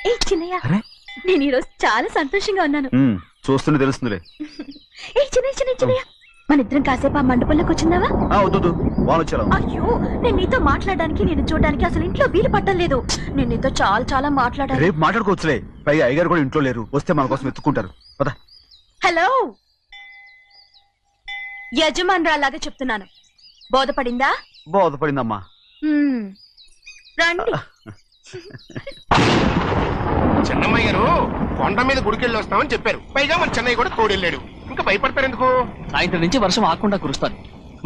ఏ చిన్నయ్య, నేను ఈరోజు చాలా సంతోషంగా ఉన్నాను. చూస్తుంటే తెలుస్తుందిలే. ఏ చిన్నయ్య, మన ఇద్దరం కాసేపు ఆ మండపంలోకి వచ్చిందావా? అయ్యో, నేను నీతో మాట్లాడడానికి, నేను చూడడానికి అసలు ఇంట్లో వీలు పట్టలేదు. నేను నీతో చాలా చాలా మాట్లాడాలి. రేపు మాట్లాడుకోవచ్చులే. పైగా అయ్యగారు కూడా ఇంట్లో లేరు, వస్తే మన కోసం ఎత్తుకుంటారు. పద. హలో, యజమానురాలాగా చెప్తున్నాను, బోధపడిందా? బోధపడిందమ్మా. రండి. చెన్నమ్మ గారు కొండ మీద గుడికెళ్ళి వస్తామని చెప్పారు. పైగా మన చెన్నయ్య కూడా తోడెళ్ళాడు. ఇంకా భయపడతారు ఎందుకు? సాయంత్రం నుంచి వర్షం ఆకుండా కురుస్తాను.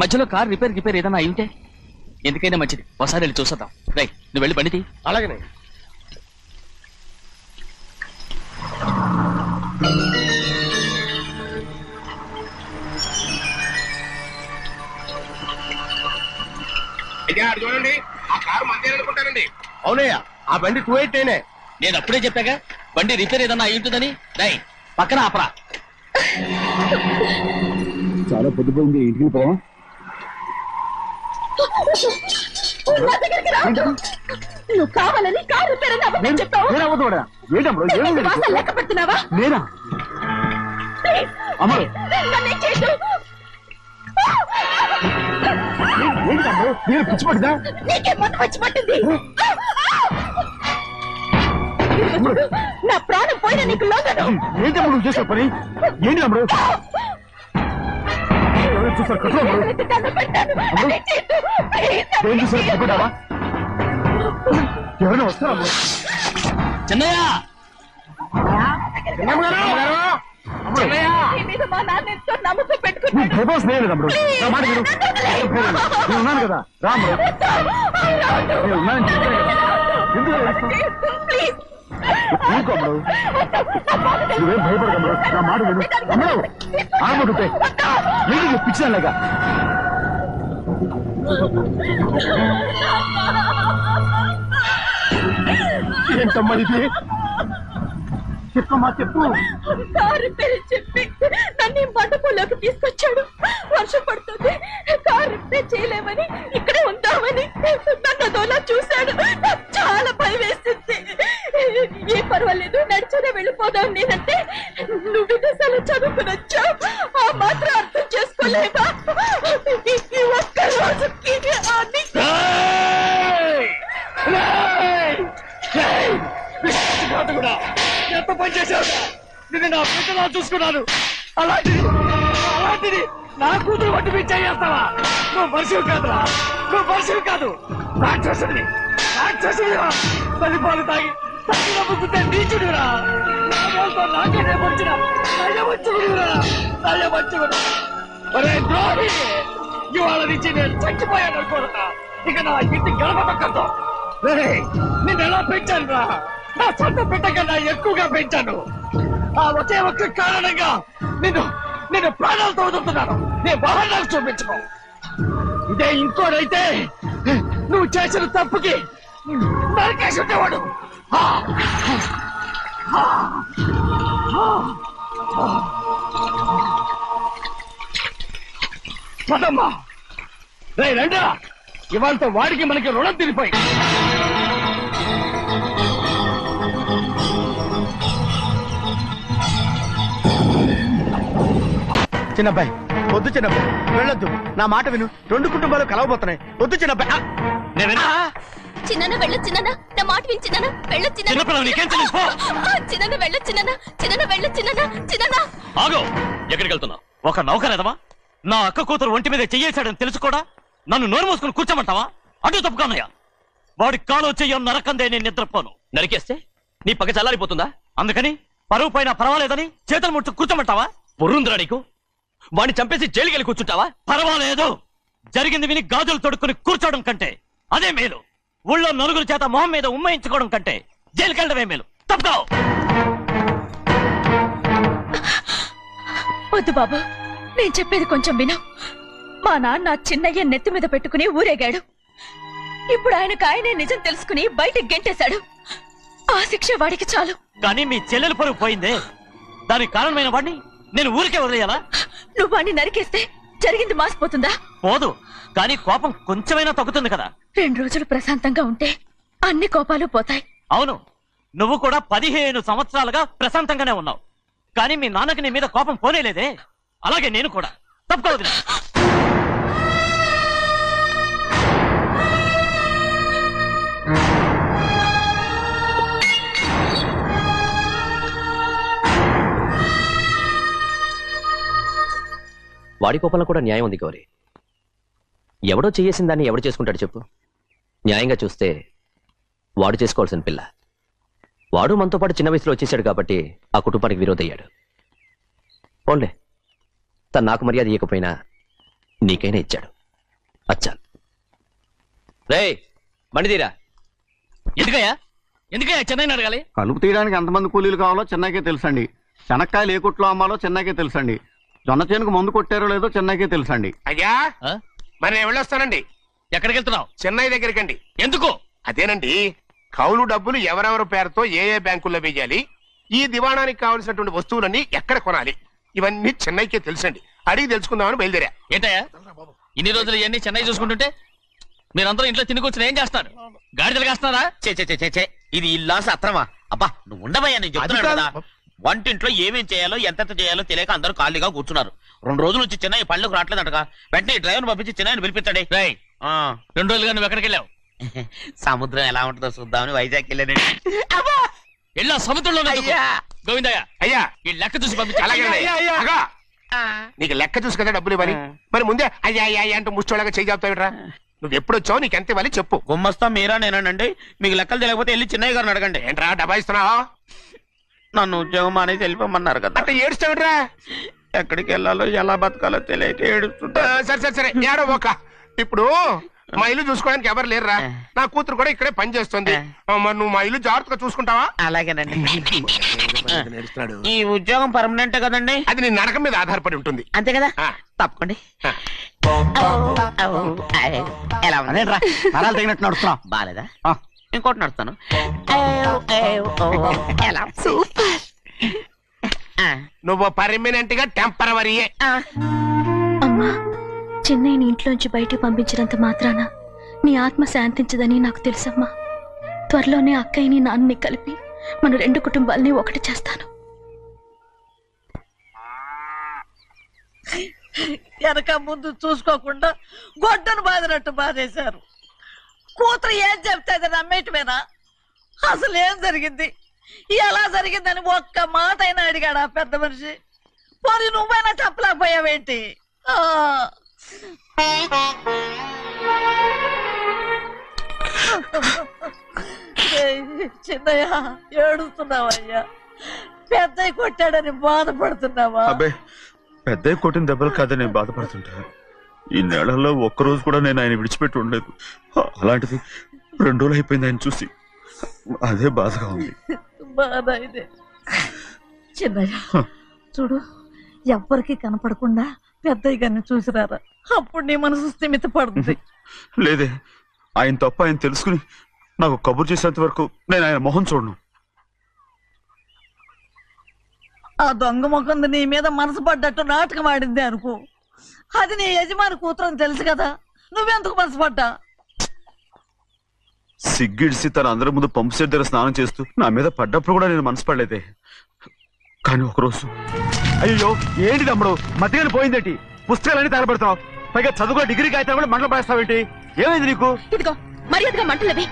మధ్యలో కార్ రిపేర్ ఏదైనా అయింటే ఎందుకైనా మంచిది, ఒకసారి వెళ్ళి చూసేద్దాం. రై, నువ్వు వెళ్ళి బండి తీ. అలాగనే. చూడండి, ఆ కారు మంది అనుకుంటానండి. అవునయ్యా, ఆ బండి 288. నేను అప్పుడే చెప్పాగా బండి రిపేర్ ఏదన్నా అయి ఉంటుందని. రై, పక్కన ఆపరా. చాలా పొద్దుపోయింది, ఇంటికి పోవా? నువ్వు కావాలని కారు రిపేర్ అని అబద్ధం చెప్పావు. లెక్క పెడుతున్నావా? నేనా? అమ్మ, పిచ్చి పట్టిందా? నీకే మొత్తం పిచ్చి పట్టింది. నా ప్రాణం పోయినా నీకు లోగను. ఏంటి అమ్మ నువ్వు చేసే పని? ఏంటి అమ్మ? చూసారు కట్టుకుంటావా? ఎవరైనా వస్తారా? చెన్నయ్య, మా నాన్న ఎంతో నమ్మకం పెట్టుకున్నాడు. ఉన్నాను కదా, రాము. నువ్వేం భయపడకమ్మ, నా మాట విను. అమ్మడు ఆడబడుతే ఏంటి పిచ్చాలేగా? ఏంటమ్మా ఇది? చెప్పమ్మా, చెప్పు. కారు పేరు చెప్పి నన్ను మండపంలోకి తీసుకొచ్చాడు. వర్షం పడుతుంది, కారు రిపేర్ చేయలేమని, ఇక్కడే ఉందామని నన్ను అదోలా చూశాడు. నాకు చాలా భయం వేసింది. ఏ పర్వాలేదు, నడిచేనే వెళ్ళిపోదాం నేనంటే, నువ్వు విదేశాలు చదువుకుని వచ్చావు, ఆ మాత్రం అర్థం చేసుకోలేవా? ఈ ఒక్క రోజుకి ఎంత పని చేశావు? నిన్ను నా బిడ్డలా చూసుకున్నాను. అలాంటిది నా కూతురు వంటి మీద చేస్తావా? నువ్వు మనిషివి కాదురా, నువ్వు మనిషివి కాదు, రాక్షసుడివి. తల్లిపాలు తాగి తల్లిదండ్రులే నీచుడురా. నాకేనే వచ్చిన నయవంచుడురా. ఒరే ద్రోహి, ఇవాళ నుంచి నేను చచ్చిపోయాను అనుకోరా. ఇక నా ఇంటి గడప పక్కతో నిన్ను ఎలా పెంచాను రా? నా సొంత బిడ్డ కన్నా ఎక్కువగా పెంచాను. ఆ ఒకే ఒక్క కారణంగా నిన్ను ప్రాణాలతో వదులుతున్నాను. నేను వాహనాలు చూపించుకో. ఇదే ఇంకోడైతే నువ్వు చేసిన తప్పుకి నరికేసి ఉండేవాడు. పదమ్మా, రే రండా. ఇవాళతో వాడికి మనకి రుణం తిరిగిపోయి. చిన్నబ్బాయి, వద్దు చిన్నబ్బాయి, వెళ్ళొద్దు. నా మాట విను. 2 కుటుంబాలు కలవబోతున్నాయి. వద్దు చిన్నబ్బాయి. చిన్న వెళ్ళు, చిన్న నా మాట విని, చిన్న వెళ్ళు, చిన్న వెళ్ళు, చిన్న వెళ్ళు, చిన్న. ఆగో, ఎక్కడికి వెళ్తున్నావు? ఒక నౌకరేదవా? నా అక్క కూతురు ఒంటి మీద చెయ్యేశాడని తెలుసు కూడా నన్ను నోరు మూసుకుని కూర్చోమంటావా? అటు తప్పుకున్నాయా? వాడి కాలో చెయ్యం నరకందే నేను నిద్రపోను. నరికేస్తే నీ పక్క చల్లారిపోతుందా? అందుకని పరువు పైన పర్వాలేదని చేతులు ముట్టు కూర్చోమంటావా? బుర్రుందిరా నీకు? వాడిని చంపేసి జైలుకెళ్ళి కూర్చుంటావా? పర్వాలేదు, జరిగింది విని గాజులు తొడుక్కుని కూర్చోవడం కంటే అదే మేలు. ఊళ్ళో నలుగురు చేత మొహం మీద ఉమ్మయించుకోవడం కంటే జైలుకెళ్ళడమే మేలు. తప్పుకో. వద్దు బాబు, నేను చెప్పేది కొంచెం విను. మా నాన్న చిన్నయ్య నెత్తి మీద పెట్టుకుని ఊరేగాడు. ఇప్పుడు ఆయనే నిజం తెలుసుకుని బయటికి గెంటేశాడు. ఆ శిక్ష వాడికి చాలు. కానీ మీ చెల్లెలు పరువు పోయిందే, దానికి కారణమైన వాడిని నేను ఊరికే వదిలేయాలా? నువ్వు వాడిని నరికేస్తే జరిగింది మాసిపోతుందా? పోదు, కానీ కోపం కొంచెమైనా తగ్గుతుంది కదా. 2 రోజులు ప్రశాంతంగా ఉంటే అన్ని కోపాలు పోతాయి. అవును, నువ్వు కూడా 15 సంవత్సరాలుగా ప్రశాంతంగానే ఉన్నావు. కానీ మీ నాన్నకి నీ మీద కోపం పోనేలేదే. అలాగే నేను కూడా. తప్పుకోవద్దు. వాడి కోపంలో కూడా న్యాయం ఉంది గౌరీ. ఎవడో చేసిన దాన్ని ఎవడు చేసుకుంటాడు చెప్పు? న్యాయంగా చూస్తే వాడు చేసుకోవాల్సిన పిల్ల. వాడు మనతో పాటు చిన్న వయసులో వచ్చేసాడు కాబట్టి ఆ కుటుంబానికి విరోధయ్యాడు. ఓన్లే తను నాకు మర్యాద ఇవ్వకపోయినా నీకైనా ఇచ్చాడు. అచ్చా రే బండిదీరా. ఎందుకయ్యా చెన్నైని అడగాలి? కలుపు తీయడానికి ఎంతమంది కూలీలు కావాలో చెన్నైకే తెలుసండి. శనక్కాయలు ఏ కొట్లో అమ్మాలో చెన్నైకే తెలుసండి. జొన్న చేనుకు మందు కొట్టారో లేదో చెన్నైకే తెలుసండి. అయ్యా మరి నేను వెళ్ళొస్తానండి. ఎక్కడికి వెళ్తున్నావు? చెన్నై దగ్గరికండి. ఎందుకు? అదేనండి, కౌలు డబ్బులు ఎవరెవరి పేరుతో ఏ ఏ బ్యాంకుల్లో వేయాలి, ఈ దివాణానికి కావలసినటువంటి వస్తువులన్నీ ఎక్కడ కొనాలి, ఇవన్నీ చెన్నైకే తెలుసండి. అడిగి తెలుసుకుందామని బయలుదేరా. ఏంటయ్యా ఇన్ని రోజులు ఇవన్నీ చెన్నై చూసుకుంటుంటే మీరందరూ ఇంట్లో తిని కూర్చొని ఏం చేస్తారు? గాడిదలు కాస్తున్నారా? చే ఇది ఇల్లా సత్రమా? అబ్బా నువ్వు ఉండవయ్యా, నేను చెప్తున్నాను కదా. వంటింట్లో ఏమేం చేయాలో ఎంతెంత చేయాలో తెలియక అందరూ ఖాళీగా కూర్చున్నారు. 2 రోజులు వచ్చి చెన్నై పళ్ళకు రావట్లేదంటగా. వెంటనే డ్రైవర్ పంపించి చెన్నైని పిలిపించండి. 2 రోజులుగా నువ్వు ఎక్కడికి వెళ్ళావు? సముద్రం ఎలా ఉంటుందో చూద్దామని వైజాగ్ వెళ్ళానండి. వెళ్ళా సముద్రంలో గోవిందయ్య అయ్యా ఈ లెక్క చూసి పంపించి. అగా నీకు లెక్క చూసి కదా డబ్బులు ఇవ్వాలి. మరి ముందే అయ్యా అయ్యా అయ్యా అంటూ ముష్టోళ్ళగా చేయి చెప్తావిట్రా. నువ్వు ఎప్పుడు వచ్చావు, నీకు ఎంత ఇవ్వాలి చెప్పు. గుమ్మస్తా మీరా నేనండి. మీకు లెక్కలు తెలియకపోతే వెళ్ళి చిన్నయ్య గారిని అడగండి. ఏంట్రా డబ్బా ఇస్తున్నావా? నన్ను ఉద్యోగం అనేది వెళ్ళిపోమన్నారు కదా. అంటే ఏడుస్తావిట్రా. ఎక్కడికి వెళ్ళాలో ఎలా బతకాలో తెలియక ఏడుస్తుంటా. సరే సరే సరే ఏడో ఒక. ఇప్పుడు మా ఇల్లు చూసుకోవడానికి ఎవరు లేరురా. నా కూతురు కూడా ఇక్కడే పని చేస్తుంది. మరి నువ్వు మా ఇల్లు జాగ్రత్తగా చూసుకుంటావా? అలాగేనండి. ఈ ఉద్యోగం పర్మనెంట్ కదండి? అది నీ నరకం మీద ఆధారపడి ఉంటుంది. అంతే కదా. తప్పకండి. ఎలా అదేంట్రా నరాలు తగినట్టు నడుస్తున్నావు? బాలేదా? ఇంకోటి నడుస్తాను. ఎలా? నువ్వు పర్మనెంట్ గా టెంపరవరీయే. అమ్మా, చెన్నైని ఇంట్లోంచి బయటికి పంపించినంత మాత్రాన నీ ఆత్మ శాంతించదని నాకు తెలుసమ్మా. త్వరలోనే అక్కయ్యని నాన్నని కలిపి మన 2 కుటుంబాలని ఒకటి చేస్తాను. వెనక ముందు చూసుకోకుండా గొడ్డను బాదినట్టు బాధేశారు. కూతురు ఏం చెప్తే అది నమ్మేయటమేనా? అసలు ఏం జరిగింది, ఎలా జరిగిందని ఒక్క మాట అయినా అడిగాడు ఆ పెద్ద మనిషి. పోనీ నువ్వైనా చెప్పలేకపోయావేంటి? చిన్నయ్య ఏడుస్తున్నావయ్యా? పెద్దయ్య కొట్టాడని బాధపడుతున్నావా? అబ్బే పెద్దయ్య కొట్టిన దెబ్బలు కాదని నేను బాధపడుతుంటా. ఈ నెలలో ఒక్కరోజు కూడా నేను ఆయన విడిచిపెట్టి ఉండలేదు. అలాంటిది 2 రోజులు అయిపోయింది ఆయన చూసి. అదే బాధగా ఉంది. బాధ ఇదే. చిన్నయ్య చూడు, ఎవ్వరికి కనపడకుండా పెద్దయ్య గారిని చూసిరారా, అప్పుడు నీ మనసు స్థిమిత పడుతుంది. లేదే, ఆయన తప్ప ఆయన తెలుసుకుని నాకు కబురు చేసేంత వరకు నేను ఆయన మొహం చూడను. ఆ దొంగ ముఖంది నీ మీద మనసు పడ్డట్టు నాటకం ఆడింది అనుకో. అది నీ యజమాని కూతురు అని తెలుసు కదా, నువ్వెందుకు మనసు పడ్డా? సిగ్గిడిసి తన అందరి ముందు పంపు సెట్ దగ్గర స్నానం చేస్తూ నా మీద పడ్డప్పుడు కూడా నేను మనసు పడలేదే. కానీ ఒకరోజు అయ్యో ఏంటి తమ్ముడు మధ్యగానే పోయిందేంటి? పుస్తకాలన్నీ తగలబెడతావు, పైగా చదువుకో డిగ్రీ కాగితాలు కూడా మంటలు పడేస్తావేంటి? ఏమైంది నీకు? ఇదిగో మర్యాదగా మంటలవి.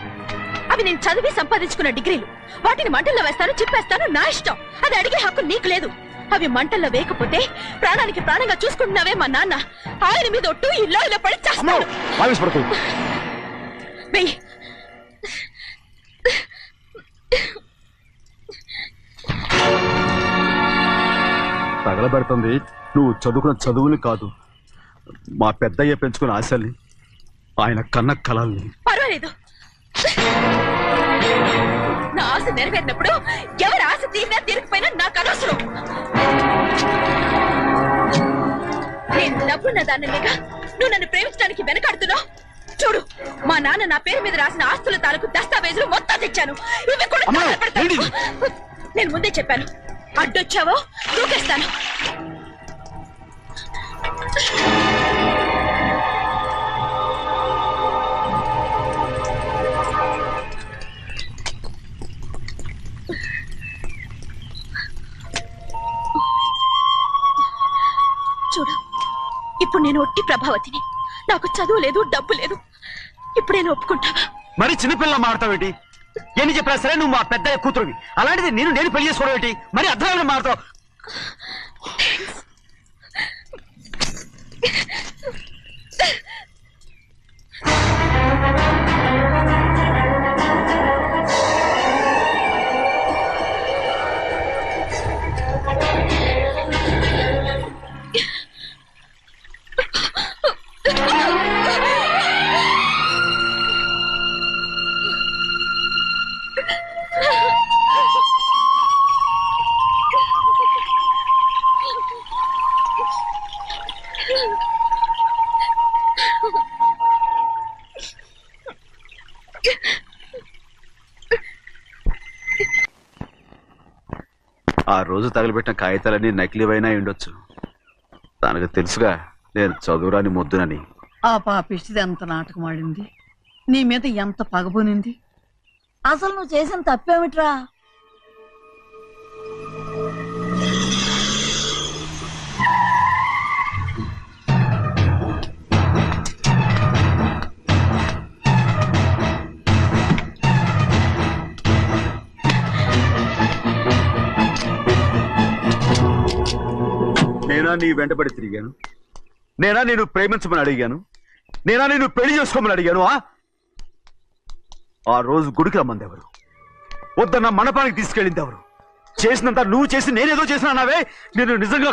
అవి నేను చదివి సంపాదించుకున్న డిగ్రీలు. వాటిని మంటల్లో వేస్తాను, చిప్పేస్తాను, నా ఇష్టం. అది అడిగే హక్కు నీకు లేదు. అవి మంటల్లో వేయకపోతే ప్రాణానికి ప్రాణంగా చూసుకుంటున్నావే మా నాన్న. ఆయన మీద ఒట్టు ఇల్లు ఇలా పడి చేస్తాను. తగలబెడుతుంది నువ్వు చదువుకున్న చదువుని కాదు, మా పెద్దయ్య పెంచుకున్న ఆశల్ని, ఆయన కన్న కళల్ని. పర్వాలేదు, నా ఆశ నెరవేరినప్పుడు ఎవరి ఆశ తీరినా తీరకపోయినా నాకు అనవసరం. నేను డబ్బున్న దానిగా నువ్వు నన్ను ప్రేమించడానికి వెనకాడుతున్నావు. చూడు, మా నాన్న నా పేరు మీద రాసిన ఆస్తుల తాలూకు దస్తావేజులు మొత్తం తెచ్చాను. ఇవి కూడా నేను ముందే చెప్పాను, అడ్డొచ్చావో దూకేస్తాను. చూడు, ఇప్పుడు నేను ఒట్టి ప్రభావతిని. నాకు చదువు లేదు, డబ్బు లేదు. ఇప్పుడేనా ఒప్పుకుంటావా? మరి చిన్నపిల్ల మాడతావేంటి? ఎన్ని చెప్పినా సరే నువ్వు మా పెద్ద కూతురువి. అలాంటిది నేను పెళ్లి చేసుకోవడం ఏంటి? మరి అర్థమైన మాడతావు. ఆ రోజు తగలబెట్టిన కాగితాలన్నీ నకిలీవైనా ఉండొచ్చు. తనకు తెలుసుగా నేను చదువురాని మొద్దునని. ఆ పాపిష్టిది ఎంత నాటకం ఆడింది, నీ మీద ఎంత పగబోనింది. అసలు నువ్వు చేసిన తప్పేమిట్రా? నేనా నీ వెంటబడి తిరిగాను? నేనా నేను ప్రేమించమని అడిగాను? నేనా నేను పెళ్లి చేసుకోమని అడిగాను? ఆ రోజు గుడికి రమ్మంది ఎవరు? వద్దన్న మండపానికి తీసుకెళ్ళింది ఎవరు? చేసినంత నువ్వు చేసి నేనేదో చేసినావే. నేను నిజంగా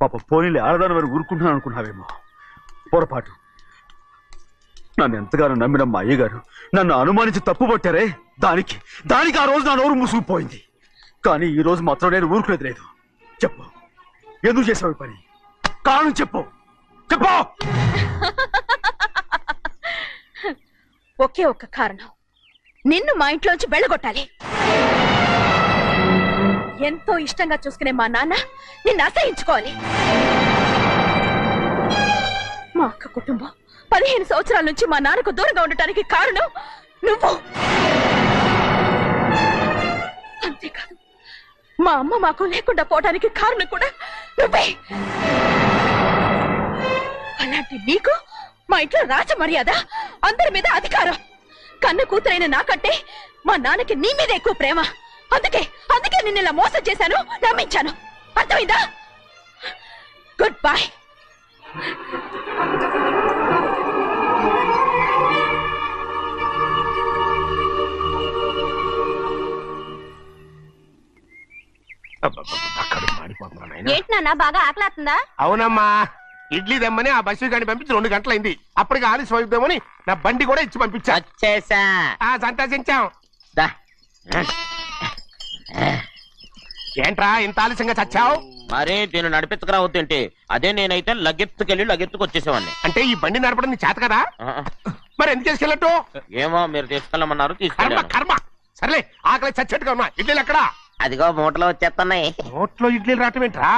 పాప పోనీలే ఆడదాని వారు ఊరుకుంటున్నాను అనుకున్నావేమో. పొరపాటు. నన్ను ఎంతగానో నమ్మిన మా అయ్యగారు నన్ను అనుమానించి తప్పు పట్టారే, దానికి ఆ రోజు నా నోరు మూసుకుపోయింది. కానీ ఈ రోజు మాత్రం నేను ఊరుకునేది లేదు. చెప్పు, ఎందుకు చేసావు పని? కారణం చెప్పు. ఒకే ఒక్క కారణం, నిన్ను మా ఇంట్లోంచి వెళ్ళగొట్టాలి. ఎంతో ఇష్టంగా చూసుకునే మా నాన్న నిన్ను అసహించుకోవాలి. మా అక్క కుటుంబం 15 సంవత్సరాల నుంచి మా నాన్నకు దూరంగా ఉండటానికి కారణం నువ్వు. అంతేకాదు, మా అమ్మ మాకు లేకుండా పోవడానికి కారణం కూడా నువ్వే. అలాంటి నీకు మా ఇంట్లో రాజ మర్యాద, అందరి మీద అధికారం. కన్న కూతురైన నాకంటే మా నాన్నకి నీ మీద ఎక్కువ ప్రేమ. అందుకే నిన్ను ఇలా మోసం చేశాను, నమ్మించాను. అర్థమైందా? Good bye. ఏంటి నాన్న, బాగా ఆకలేస్తుందా? అవునమ్మా, ఇడ్లీ దమ్మని ఆ బస్సు గాని పంపించి 2 గంటలైంది. అప్పటికి ఆలస్యం అవుతామని నా బండి కూడా ఇచ్చి పంపించా. సంతోషించాం. ఏంట్రా ఇంత ఆలస్యంగా చచ్చావు? మరి దీన్ని నడిపెత్తుకురావద్దేంటి? అదే నేనైతే లగెత్తుకు వచ్చేసేవాడిని. అంటే ఈ బండి నడపడం నీ చేత కదా? మరి ఎందుకు తీసుకెళ్ళట్టు? ఏమో మీరు తీసుకెళ్ళమన్నారు, తీసుకెళ్ళాను. కర్మ. సర్లే, ఆకలి చచ్చేట్టుగా ఉన్నా. ఇడ్లీలు ఎక్కడా? అదిగో మూటలో వచ్చేస్తున్నాయి. నోట్లో ఇడ్లీలు రావటం ఏంట్రా?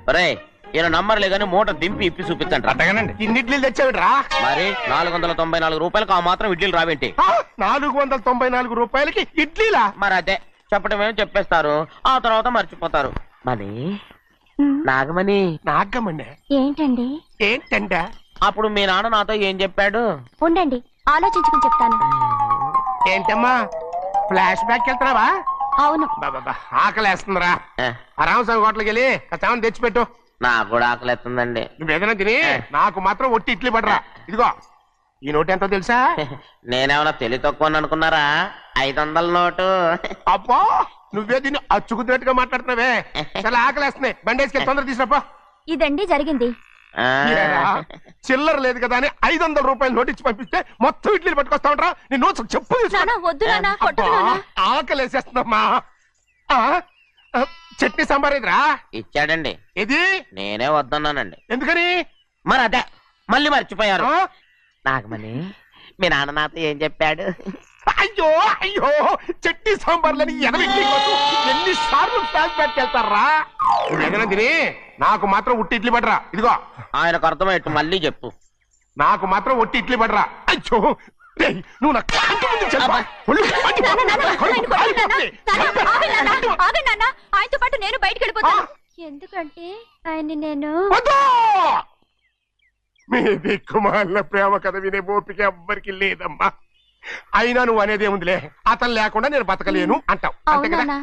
ఒరేయ్, ఈయన నంబర్లే గానీ మూట దింపి ఇప్పి చూపించండి. అట్టగానండి. ఇన్ని ఇడ్లీలు తెచ్చావిడ్రా? మరి 494 రూపాయలకు ఆ మాత్రం ఇడ్లీలు రావేంటి? 494 రూపాయలకి ఇడ్లీలా? మరి అదే చెప్పడమేమో చెప్పేస్తారు, ఆ తర్వాత మర్చిపోతారు. మరి నాగమణి. నాగమణి ఏంటండి? ఏంటంట? అప్పుడు మీ నాన్న నాతో ఏం చెప్పాడు? ఉండండి, ఆలోచించుకుని చెప్తాను. ఏంటమ్మా, ఫ్లాష్ బ్యాక్ వెళ్తున్నావా? అవును. బాబా ఆకలేస్తుందిరా. రామస్వామి హోటల్కి వెళ్ళి కాస్త తెచ్చిపెట్టు. నాకు కూడా ఆకలేస్తుందండి. నువ్వేదైనా తిని నాకు మాత్రం ఒట్టి ఇడ్లీ పడరా. ఇదిగో ఈ నోటు ఎంతో తెలుసా? నేనేమన్నా తెలివి తక్కువ అనుకున్నారా? 500 నోటు. అబ్బో, నువ్వే దీన్ని అచ్చుకుతున్నట్టుగా మాట్లాడుతున్నావే. చాలా ఆకలేస్తున్నాయి, బండేసుకెళ్ళి తొందర తీసినప్పా. ఇదండి జరిగింది. చిల్లర లేదు కదా అని 500 రూపాయలు నోటిచ్చి పంపిస్తే మొత్తం ఇడ్లీలు పట్టుకొస్తా ఉంటా. నీ నోట్స్ చెప్పు. ఆకలేసేస్తుందమ్మా. చట్నీ సాంబార్ ఇదిరా? ఇచ్చాడండి. ఇది నేనే వద్దన్నానండి. ఎందుకని? మరి అదే మళ్ళీ మర్చిపోయారు. నాగమణి, మీ నాన్న నాతో ఏం చెప్పాడు? అయ్యో చట్నీ సాంబార్లని ఎన్ని సార్లు ఫ్లాష్ బ్యాక్ వెళ్తారా? ఏదైనా తిని నాకు మాత్రం ఒట్టి ఇడ్లీ పడరా. ఇదిగో ఆయనకు అర్థమయ్యట్టు మళ్ళీ చెప్పు. నాకు మాత్రం ఒట్టి ఇడ్లీ పడరా. అయ్యో రేయ్, నువ్వు నా కంటి ముందు చంపా. ఒళ్ళు మండిపోతుంది. కడుపు కాలిపోతుంది. ఆయనతో పాటు నేను బయటకు వెళ్ళిపోతాను. ఎందుకంటే ఆయన్ని నేను వద్దు! మీ దిక్కుమాలిన ప్రేమ కథ వినే ఓపిక ఎవ్వరికి లేదమ్మా. అయినా నువ్వు అనేది ఏముందిలే, అతను లేకుండా నేను బతకలేను అంటావు అంతే కదా.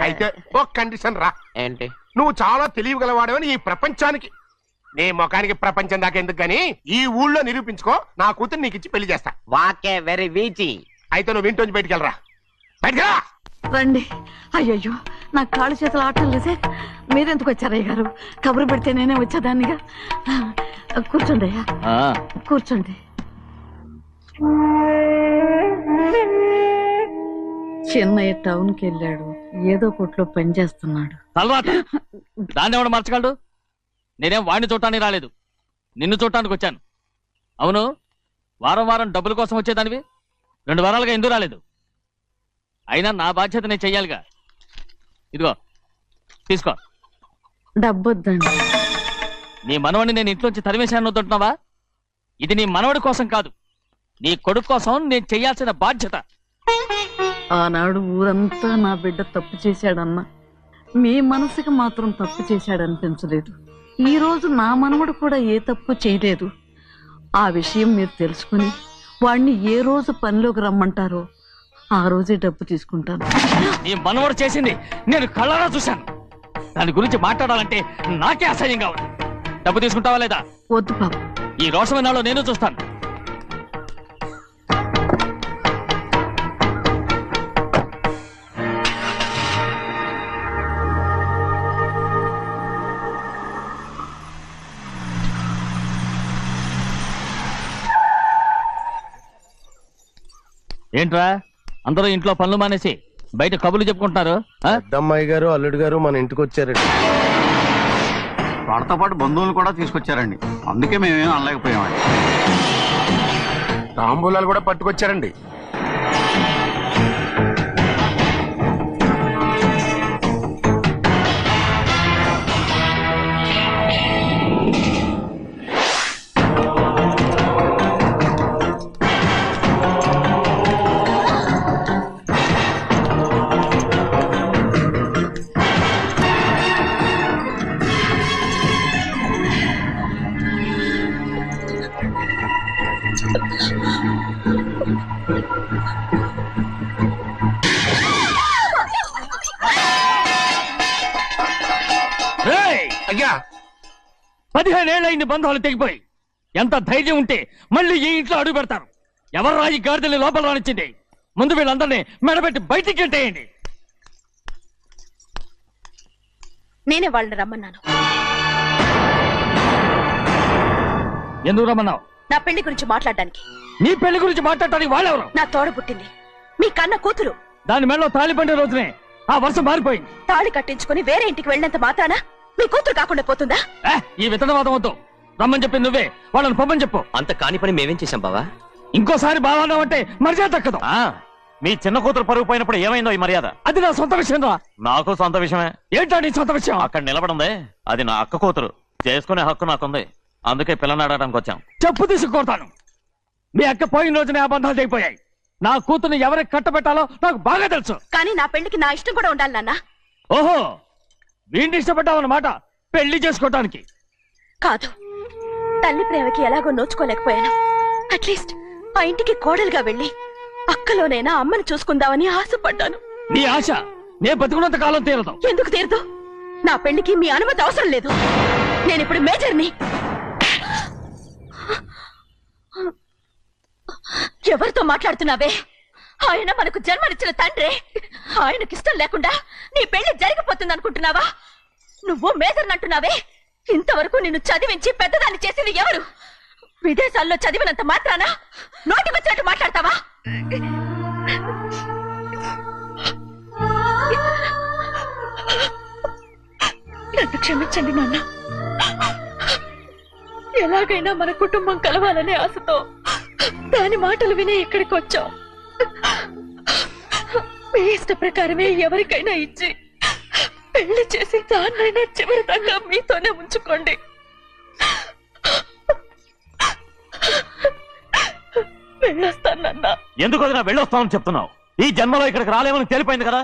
అయితే ఒక కండిషన్ రా. ఏంటి? నువ్వు చాలా తెలియగలవాడవని ఈ ప్రపంచానికి, నీ ముఖానికి ప్రపంచం దాకా ఎందుకు గాని ఈ ఊళ్ళో నిరూపించుకో. నా కూతురు నీకు ఇచ్చి పెళ్లి చేస్తా. వాకే వెరీ వీచి. అయితే నువ్వు ఇంటి బయటికి వెళ్ళరా. బయటకెళ్ళా. రండి. అయ్యయ్యో నా కాళ్ళు చేతులు ఆటం లేదే. మీరెందుకు వచ్చారయ్య గారు? కబురు పెడితే నేనే వచ్చేదాన్నిగా. కూర్చోండి అయ్యా, కూర్చోండి. చిన్నయ్య టౌన్కి వెళ్ళాడు, ఏదో కొట్లో పని చేస్తున్నాడు. తర్వాత దాన్ని ఎవడు మార్చగలడు? నేనేం వాడిని చూడటానికి రాలేదు, నిన్ను చూడటానికి వచ్చాను. అవును, వారం వారం డబ్బుల కోసం వచ్చేదానివి 2 వారాలుగా ఎందుకు రాలేదు? అయినా నా బాధ్యత నేను చెయ్యాలిగా. ఇదిగో తీసుకో. డబ్బొద్దండి. నీ మనవడిని నేను ఇంట్లోంచి తరిమేశాను వద్దంటున్నావా? ఇది నీ మనవడి కోసం కాదు, నీ కొడుకు కోసం నేను చెయ్యాల్సిన బాధ్యత. ఆనాడు ఊరంతా నా బిడ్డ తప్పు చేశాడన్నా మీ మనసుకి మాత్రం తప్పు చేశాడనిపించలేదు. ఈ రోజు నా మనవడు కూడా ఏ తప్పు చేయలేదు. ఆ విషయం మీరు తెలుసుకుని వాణ్ణి ఏ రోజు పనిలోకి రమ్మంటారో ఆ రోజే డబ్బు తీసుకుంటాను. నీ మనవడు చేసింది నేను కళ్ళారా చూశాను. దాని గురించి మాట్లాడాలంటే నాకే అసహ్యంగా ఉంది. డబ్బు తీసుకుంటావా లేదా? వద్దు బాబు. ఈ రోషమైనాలో నేను చూస్తాను. ఏంట్రా అందరూ ఇంట్లో పనులు మానేసి బయట కబుర్లు చెప్పుకుంటున్నారు? పెద్దమ్మాయి గారు అల్లుడు గారు మన ఇంటికి వచ్చారండి. వాళ్ళతో పాటు బంధువులు కూడా తీసుకొచ్చారండి, అందుకే మేమేం అనలేకపోయామండి. తాంబూలాలు కూడా పట్టుకొచ్చారండి. అయ్యా 15 ఏళ్ళైంది బంధాలు తెగిపోయి. ఎంత ధైర్యం ఉంటే మళ్ళీ ఈ ఇంట్లో అడుగు పెడతారు? ఎవరు రాయి గాడిదల్ని లోపల రానిచ్చింది? ముందు వీళ్ళందరినీ మెడబెట్టి బయటికి గెంటేయండి. నేనే వాళ్ళని రమ్మన్నాను. ఎందుకు రమ్మన్నావు? నా పెళ్లి గురించి మాట్లాడడానికి. నీ పెళ్లి గురించి మాట్లాడటానికి వాళ్ళెవరు? నా తోడ పుట్టింది, మీ కన్న కూతురు. దాని మెడలో తాళి పండే రోజునే ఆ వర్షం మారిపోయింది. తాళి కట్టించుకుని వేరే ఇంటికి వెళ్ళినంత మాత్రాన మీ కూతురు కాకుండా పోతుందా? ఈ విత్తనవాదం వద్దు. రమ్మని చెప్పి నువ్వే వాళ్ళని పొమ్మని చెప్పు. అంత కాని పని మేమేం చేశాం బావా? ఇంకోసారి బాగా అంటే మర్యాద దక్కదు. మీ చిన్న కూతురు పరుగు పోయినప్పుడు ఏమైందో ఈ మర్యాద? అది నా సొంత విషయం రా. నాకు సొంత విషయమే. ఏంటా నీ సొంత విషయం? అక్కడ నిలబడిందే అది నా అక్క కూతురు, చేసుకునే హక్కు నాకుంది. అందుకే పిల్లని ఆడడానికి వచ్చాం. చెప్పు తీసుకొడతాను. మీ అక్క పోయిన రోజునే ఆ బంధాలు తెగిపోయాయి. నా కూతుర్ని ఎవరికి కట్టబెట్టాలో నాకు బాగా తెలుసు. కానీ నా పెళ్లికి నా ఇష్టం కూడా ఉండాలి నాన్న. ఓహో, వీడిని ఇష్టపడ్డావన్నమాట పెళ్లి చేసుకోవటానికి? కాదు, తల్లి ప్రేమకి ఎలాగో నోచుకోలేకపోయాను. అట్లీస్ట్ ఆ ఇంటికి కోడలుగా వెళ్ళి అక్కలోనైనా అమ్మని చూసుకుందామని ఆశపడ్డాను. నీ ఆశ నే బతుకున్నంత కాలం తీరదు. ఎందుకు తీరదు? నా పెళ్లికి మీ అనుమతి అవసరం లేదు. నేనిప్పుడు మేజర్ని. ఎవరితో మాట్లాడుతున్నావే? ఆయన మనకు జన్మనిచ్చిన తండ్రి. ఆయనకిష్టం లేకుండా నీ పెళ్లి జరిగిపోతుంది అనుకుంటున్నావా? నువ్వు మేజర్ అంటున్నావే. ఇంతవరకు నిన్ను చదివించి పెద్దదాన్ని చేసింది ఎవరు? విదేశాల్లో చదివినంత మాత్రాన నోటికి వచ్చినట్టు మాట్లాడతావా? నన్ను క్షమించండి నాన్న. ఎలాగైనా మన కుటుంబం కలవాలనే ఆశతో దాని మాటలు వినే ఇక్కడికి వచ్చాం. మీ ఇష్ట ప్రకారమే ఎవరికైనా ఇచ్చి పెళ్లి చేసి దాన్నైనా చివరి దాకా మీతోనే ఉంచుకోండి. వెళ్ళొస్తానన్నా. ఎందుకు వదినా వెళ్ళొస్తామని చెప్తున్నావు? ఈ జన్మలో ఇక్కడికి రాలేమని తేలిపోయింది కదా,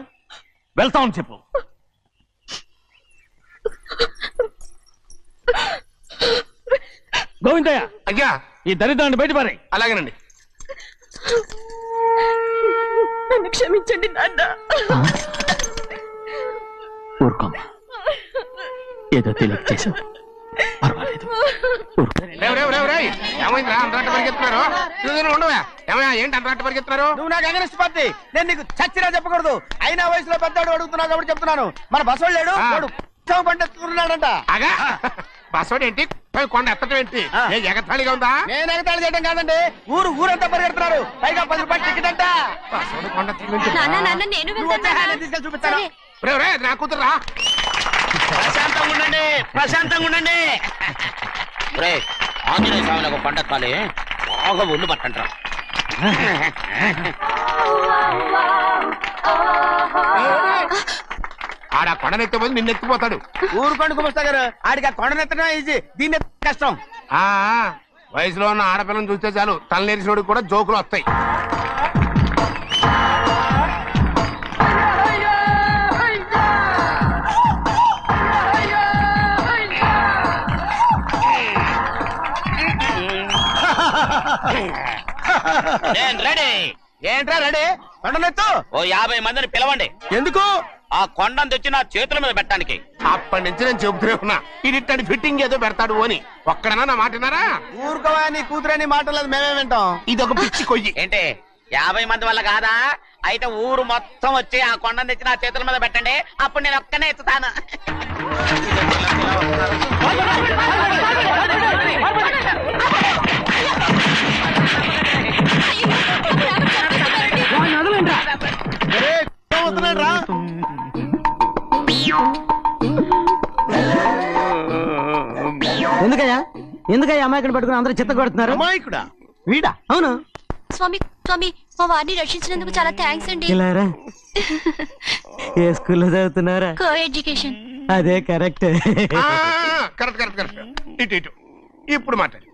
వెళ్తామని చెప్పు. గోవిందయ్య, అయ్యా ఈ దరిద్రాన్ని బయటపడి. అలాగేనండి. నన్ను క్షమించండి నాన్న. ఊరుకోమ్మా, ఏదో తెలియక చేసావు, పర్వాలేదు. ఏమైందిరా అంతరాట పరిగెత్తున్నారు? ఉండవా ఏమయ్యా, ఏంటి అంతరాట పరిగెత్తున్నారు? నువ్వు నాకు అగనిస్ట్ పార్టీ, నేను నీకు చచ్చినా చెప్పకూడదు. అయినా వయసులో పెద్దవాడు అడుగుతున్నావు కాబట్టి చెప్తున్నాను. మన బసవాడు లేడు, వాడు పండిస్తున్నాడంట. అగా బస్సోడు ఏంటి, కొండ ఎత్తడం ఏంటి? ఏ ఎగతాళిగా ఉందా? నేను ఎగతాళి చేయడం కాదండి, ఊరంతా పరిగెడుతున్నారు. పైగా 10 రూపాయలు టికెట్ అంట. బస్సోడు కొండ ఎత్తడం నాన్న నాన్న నేను నువ్వు వచ్చే వెళ్తాను. తీసుకెళ్ళి చూపిస్తాను. నా కూతురా. ప్రశాంతంగా ఉండండి, ప్రశాంతంగా ఉండండి. ఒరేయ్, ఆంజనేయ స్వామిని ఒక పంట కాలే బాగా ఒళ్ళు పట్టంటారా. ఆడ కొండనెత్తే పోయి నిన్నెత్తిపోతాడు. ఊరుకోండి కుమస్తా గారు, ఆడికి ఆ కొండనెత్తడం ఈజీ, దీన్ని కష్టం. ఆ వయసులో ఉన్న ఆడపిల్లని చూస్తే చాలు తలనేరిసినోడికి కూడా జోకులు వస్తాయి. నేను రెడీ. ఏంట్రా రెడీ? కొండనెత్తు. ఓ 50 మందిని పిలవండి. ఎందుకు? ఆ కొండను తెచ్చి నా చేతుల మీద పెట్టడానికి. అప్పటి నుంచి నేను చెబుతూనే ఉన్నా, ఇది ఫిట్టింగ్ ఏదో పెడతాడు అని. ఒక్కడనా నా మాట విన్నారా? ఊరుకోవా, నీ కూతురని మాటలేదు, మేమే వింటాం. ఇది ఒక పిచ్చి కొయ్యి. ఏంటి 50 మంది వల్ల కాదా? అయితే ఊరు మొత్తం వచ్చి ఆ కొండను తెచ్చి నా చేతుల మీద పెట్టండి, అప్పుడు నేను ఒక్కనే ఎత్తుతాను. ఎందుకయ్యా అమ్మాయిని పట్టుకుని అందరూ చిత్త కొడుతున్నారు? అమాయకుడా వీడా? అవును. స్వామి స్వామి మా వారిని రక్షించినందుకు చాలా థ్యాంక్స్ అండి. ఇలారా, ఏ స్కూల్లో చదువుతున్నారా? Co education. అదే కరెక్ట్. Correct correct correct. ఇటు ఇప్పుడు మాట్లాడి